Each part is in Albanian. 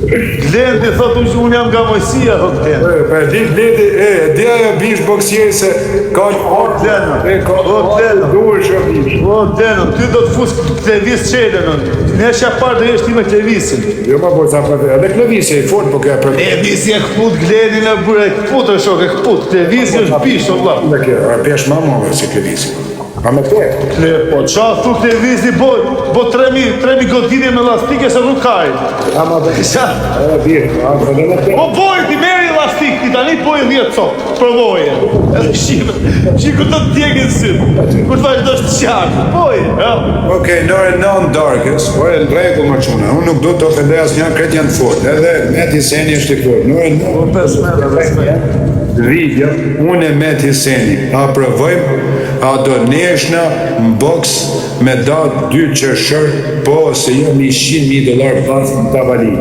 Glendi thot unë jam nga Mojësia, thot Glendi. Pa Glendi, dhe ajo bish boksierë se ka duhe shumë bish. O Glendi, ty do të fusë Klevis qelën, ne shja parë dhe jeshti me Klevisin. Jo ma bojë, edhe Klevisi e fort po ka për... Klevisi e këput, Glendi në bërë e këput, e shok, e këput. Klevisi është bish, o vla. Pesh ma mëve si Klevisi. A me te? Po, qa thu Klevisi, bo 3.000 godinje me lastike se nuk kajnë. Ama dhe... Po bojë, ti meri lastik, ti tani bojë 10 copë, provoje. Shiko të tjegin sytë, kur të vajtë do është qarë, bojë. Okej, nore non darkës, po e në regu më quna, unë nuk do të ofendej asë një kretë janë fort, edhe Mehdi Hyseni është të kërë, nore non video, unë e Mehdi Hyseni, a provojmë, a do neshna në boks me da 2 qërshër, po se jo $100,000 pas në tavali.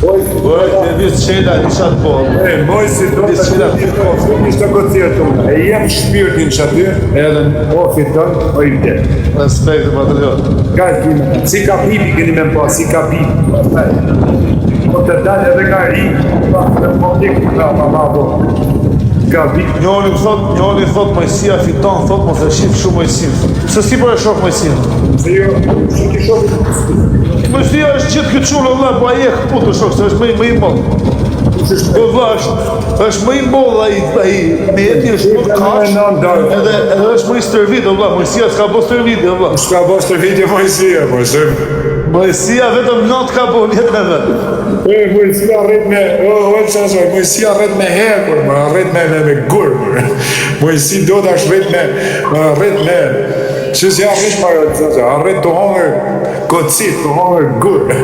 Bojë, Klevis qela, një qatë po. Moj si do të ishte koncertu, e jem shpirtin që aty, edhe në ofit tënë, o i vjetë. Respekt, patriot. Ka t'kime, si ka pipi këni me mpa, si ka pipi. Po të dalë edhe ka ri, po t'ikë nga ma bo. Njoni thot Mojësia fiton, thot mos e shif shumë Mojësin. Se si për e shok Mojësin? Se jo, që ti shok Mojësia është gjithë këtë qullë, vla, po aje këput të shok, se është më i bollë. Po vla, është më i bollë, aji me jeti është më kash, edhe është më i stërvit, vla, Mojësia s'ka bo stërvit, vla. S'ka bo stërvit e Mojësia, po se... Mojësia vetëm not ka bo vjetë me vetë. Mojësia rrit me, Mojësia rrit me hekur, rrit me gurë, Mojësi do të është rrit me, që si rrit të hongër kocit, të hongër gurë.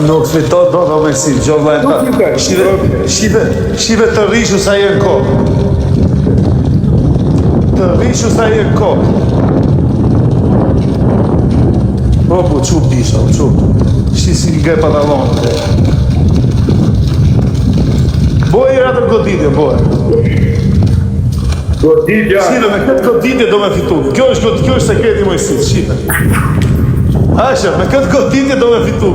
Nuk fitot do të Mojësi, gjo vlajnë ta. Shive të rishu sa jenë ko. Të rishu sa jenë ko. Po, qu bisha, qu. Shti si nga e patalonë. Bojë i ratër goditje, bojë. Goditja? Shive, me këtë goditje do me fitu. Kjo është sekreti Mojësit, shive. Asha, me këtë goditje do me fitu.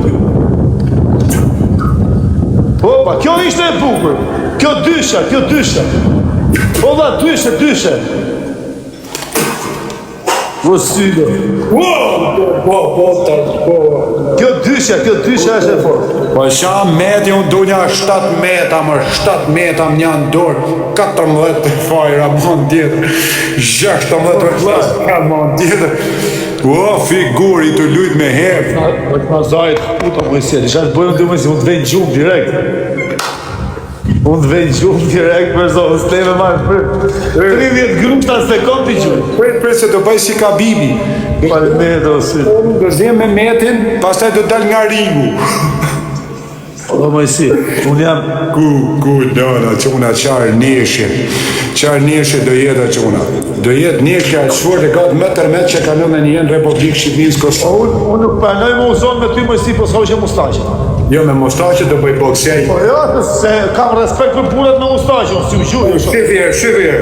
Opa, kjo ishte e bukur. Kjo dysha. Ola, dyshe. Vosilo. Kjo dysha është e fort. Po qa meti unë dunja 7 meta, 7 meta më një ndorë, 14 fajra më në djetë, 16 më në djetë. O, figuri të lujt me herë. Po të mazajt, puta Mojësia, disha të bojnë të Mojësia, unë të vejnë gjumë direkt. Për zonë, së teme marë për 30 grupta sekund të gjumë. Për se të bëj si ka bibi. Palimet o sytë. Do zem me metin, pastaj do dal nga ringu. O Mojësi, unë jam... Ku dona, quna, qarë neshe do jetë quna. Do jetë neshe a shfort e gatë më tërmet që ka në njën Republikë Shqipërisë Kosovë. Unë nuk pranoj më uzonë me ty Mojësi, po s'ka që mustaqe. Jo, me mustaqe do bëj boksej. Po jo, se kam respekt për burat me mustaqe, unë si u gjujë. Shqivjer.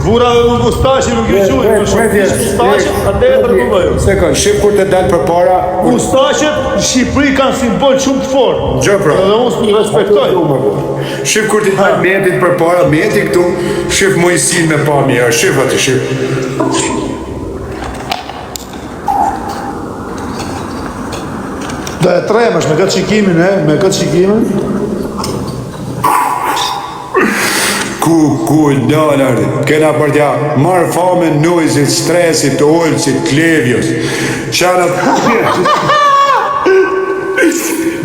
Bura me mustaqe nuk ju gjujë, për shumë mustaqe, atë e të rëgëllojë. Sekon, shqip kur të dalë për para... Mustaqet në Shqipëri kanë simbol shumë të forë. Gjëpra. Edhe unë s'u respektoj. Shqip kur të dalë metit për para, meti këtu, shqip Mojësin me pamje, shqip atë shqip. Do e tremësh me këtë shikimin, Ku dolar, kena për tja marë fame nojzit, stresit, olësit, klevjos. Qanat...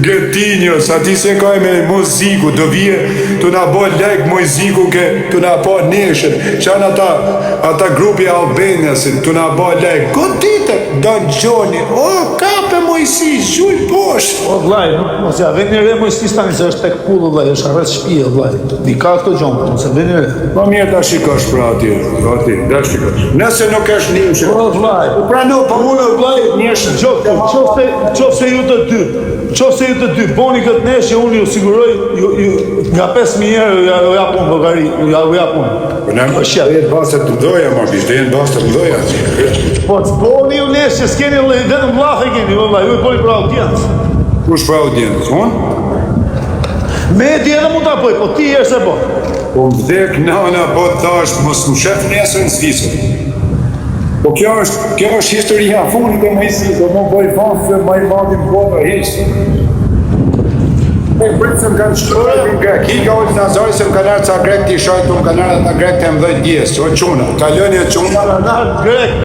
Gëtinjos, ati se kaj me muziku, do vje, të na bo lek muziku, të na bo neshet. Qan ata grupi Albaniasit, të na bo lek. Godite, Don Gjoni, o, kape Mojësi, zhull poshtë. O, vlaj, mos ja, veni re Mojësi stani, se është tek pullu, vlaj, është arret shpije, vlaj. Di ka këto gjonë, se veni re. Po mirë da shikosh pra ati, da shikosh. Nëse nuk është njëshë. O, vlaj. Prano, po unë, vlaj, njëshë. Qofse ju të dy, boni këtë neshje, unë ju siguroj, nga 5.000 euro ju japun Bulgari, ju japun. Po në më jetë bastet të mdoja, ma bishtë, jenë bastet të mdoja. Po të boni ju neshje, s'keni vetëm vlahe keni, ju i boni për audiencë. Kush për audiencë? Unë? Media edhe mund ta bëj, po ti je se po. Po më vdek nana, po thash, mos më shef nesër në Zvicër. Po kjo është historia fundit e Mojzit, do më bëj fafë më i madhin botë hiç. Po pritëm kanë shkruar grek. Kika ojtë Nazari se më kanë ardhur ca grek të shajtu, më kanë ardhur ata grek të 10 dies, çuna. Kaloni e çuna. Na grek.